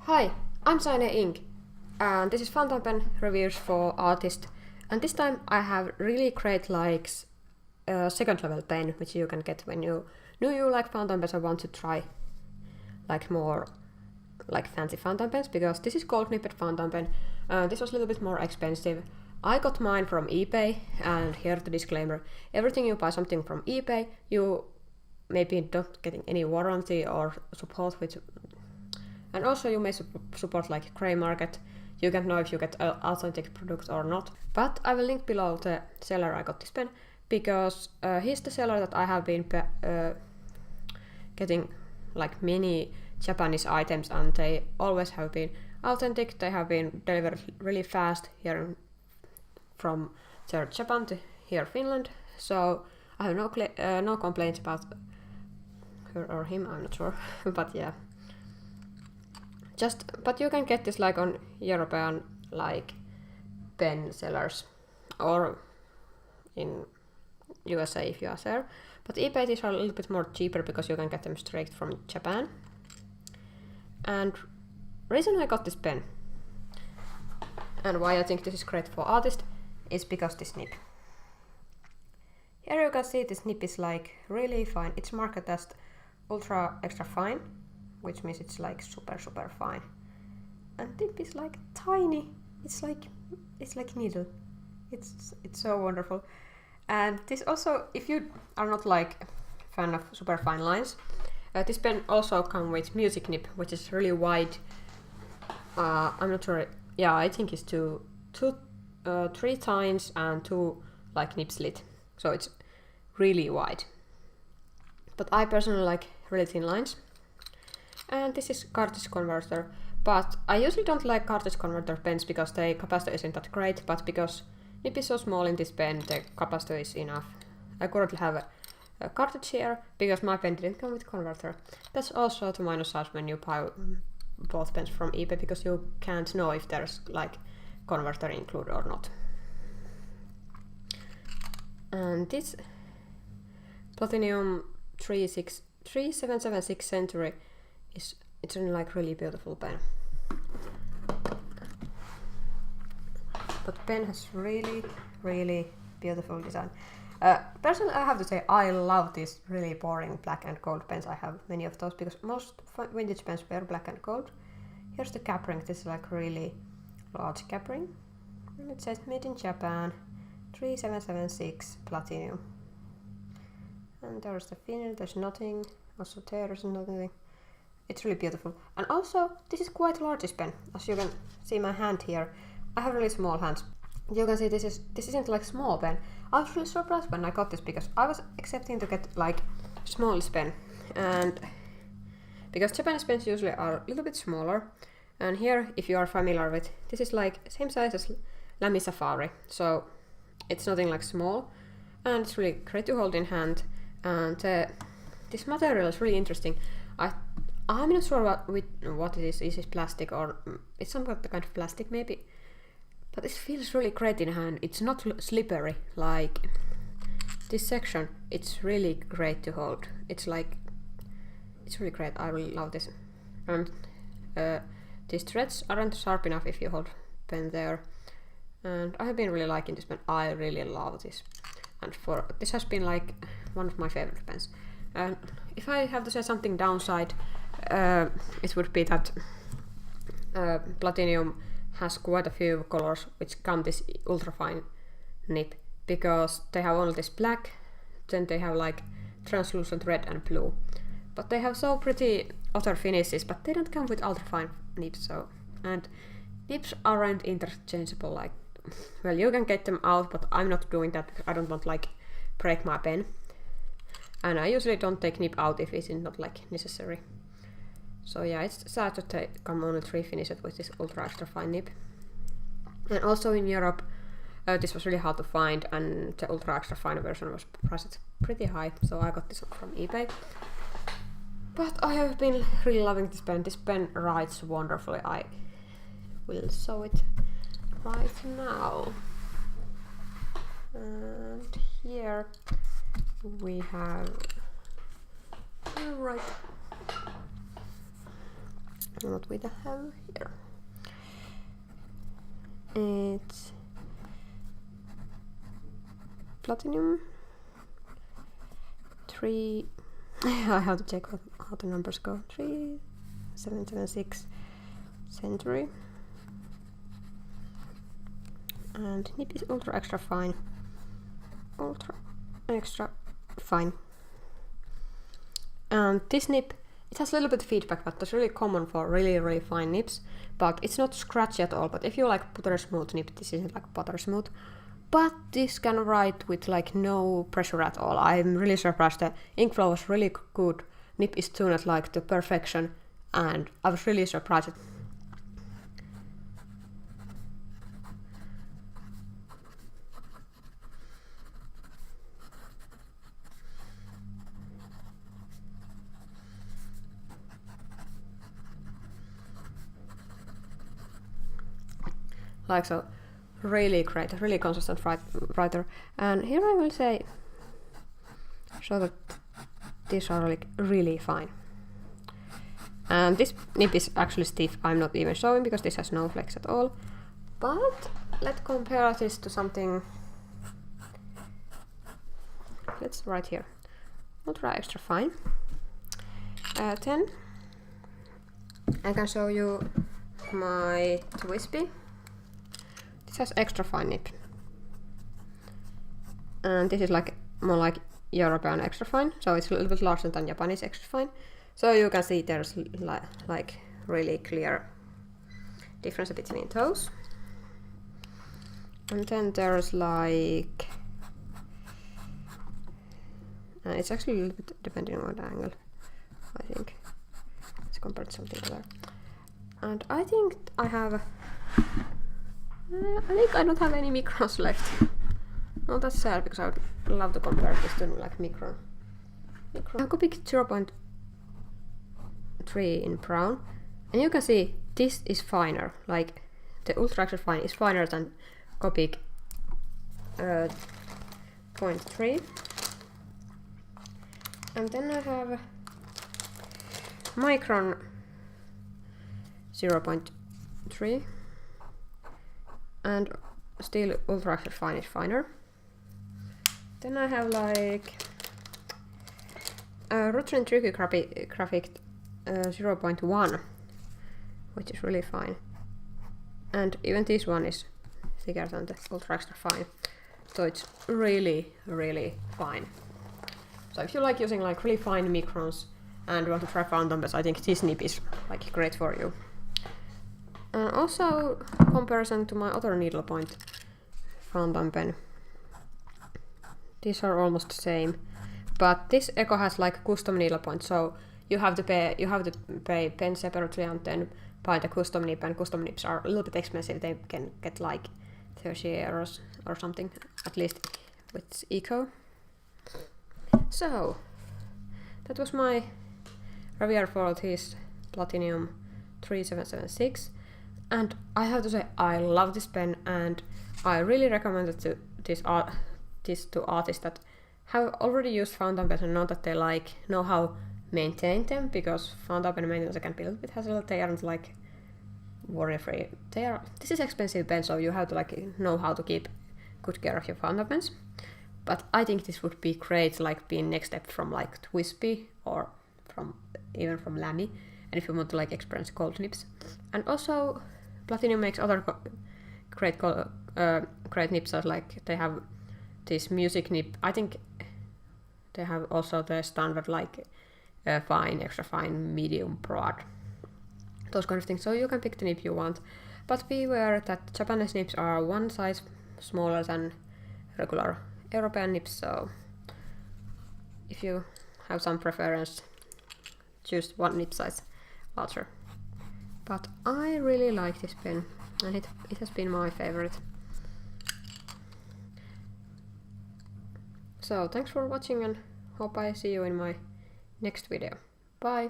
Hi, I'm Cyaneink, and this is fountain pen reviews for artists. And this time I have really great second level pen, which you can get when you know you like fountain pens or want to try more fancy fountain pens, because this is gold nipped fountain pen. This was a little bit more expensive. I got mine from eBay, and here the disclaimer: everything you buy something from eBay, you maybe not getting any warranty or support with. And also you may support grey market. You can't know if you get an authentic product or not. But I will link below the seller I got this pen, because he's the seller that I have been getting many Japanese items, and they always have been authentic. They have been delivered really fast here from there Japan to here Finland. So I have no complaints about her or him, I'm not sure. But yeah. But you can get this on European pen sellers or in USA if you are there. But eBay these are a little bit more cheaper because you can get them straight from Japan. And reason I got this pen and why I think this is great for artists is because this nib. Here you can see this nib is really fine. It's marked as ultra extra fine, which means it's super fine. And tip is tiny. It's like needle. It's so wonderful. And this also, if you are not fan of super fine lines, this pen also comes with music nib, which is really wide. I'm not sure. Yeah, I think it's 3 tines and 2 nib slit. So it's really wide. But I personally like really thin lines. And this is cartridge converter, but I usually don't like cartridge converter pens because the capacitor isn't that great, but because nib is so small in this pen, the capacitor is enough. I currently have a cartridge here because my pen didn't come with converter. That's also the minus side when you buy both pens from eBay, because you can't know if there's converter included or not. And this Platinum 3776 Century it's really beautiful pen. But pen has really beautiful design. Personally, I have to say I love these really boring black and gold pens. I have many of those because most vintage pens were black and gold. Here's the cap ring. This is really large cap ring. And it says made in Japan, 3776 Platinum. And there's the finish. There's nothing. Also there's nothing. It's really beautiful. And also, this is quite large, this pen. As you can see my hand here, I have really small hands. You can see this isn't small pen. I was really surprised when I got this because I was expecting to get smallest pen. And because Japanese pens usually are a little bit smaller. And here, if you are familiar with, this is same size as Lamy Safari. So it's nothing small. And it's really great to hold in hand. And this material is really interesting. I'm not sure what it is. Is it plastic or it's some kind of plastic maybe? But it feels really great in hand. It's not slippery like this section. It's really great to hold. It's really great. I really love this. And these threads aren't sharp enough if you hold pen there. And I have been really liking this pen. I really love this. And this has been one of my favorite pens. And if I have to say something downside, it would be that Platinum has quite a few colors which come this ultra fine nib, because they have only this black, then they have translucent red and blue. But they have so pretty other finishes, but they don't come with ultra fine nibs. And nibs aren't interchangeable. Well, you can get them out, but I'm not doing that because I don't want break my pen. And I usually don't take nib out if it's not necessary. So yeah, it's sad that they come only 3 finishes with this ultra extra fine nib. And also in Europe, this was really hard to find, and the ultra extra fine version was priced pretty high, so I got this from eBay. But I have been really loving this pen. This pen writes wonderfully. I will show it right now. And here we have what we have here. It's platinum 3. I have to check how the numbers go. 3776 century. And nib is ultra extra fine. Ultra extra fine. And this nib, it has a little bit of feedback, but that's really common for really fine nibs. But it's not scratchy at all. But if you like butter smooth nib, this isn't like butter smooth. But this can write with like no pressure at all. I'm really surprised. The ink flow was really good. Nib is tuned like to perfection, and I was really surprised. Like so, really great, really consistent writer. And here I will say, so that these are like really fine. And this nib is actually stiff. I'm not even showing because this has no flex at all. But let's compare this to something. Let's write here, ultra extra fine. 10. I can show you my Twispy. This has extra fine nib. And this is like more like European extra fine, so it's a little bit larger than Japanese extra fine. So you can see there's like really clear difference between those. And then there's like it's actually a little bit depending on the angle, I think. Let's compare it to something other. And I think I have I think I don't have any microns left. Oh, that's sad because I would love to compare this to like micron. I have Copic 0.3 in brown, and you can see this is finer. Like the ultra extra fine is finer than Copic 0.3. And then I have Micron 0.3. And still ultra extra fine is finer. Then I have like Rotring Tricky Graphic 0.1, which is really fine. And even this one is thicker than the ultra extra fine. So it's really fine. So if you like using like really fine microns and want to try fountain numbers, I think this nib is like great for you. Also, comparison to my other needlepoint fountain pen. These are almost the same, but this Eco has like custom needlepoint, so you have to pay pen separately and then buy the custom nib. And custom nibs are a little bit expensive. They can get like 30 euros or something, at least with Eco. So that was my review for this Platinum 3776. And I have to say, I love this pen, and I really recommend it to this to artists that have already used fountain pens and know that they know how maintain them, because fountain pen maintenance can be a little bit hassle. They aren't like worry free. This is expensive pen, so you have to like know how to keep good care of your fountain pens. But I think this would be great, like being next step from like Twispy or even from Lamy, and if you want to like experience cold nibs. And also Platinum makes other great nibs, like they have this music nib. I think they have also the standard like fine, extra fine, medium, broad, those kind of things. So you can pick the nib you want, but beware that Japanese nibs are one size smaller than regular European nibs. So if you have some preference, choose one nib size larger. But I really like this pen, and it has been my favorite. So thanks for watching, and hope I see you in my next video. Bye!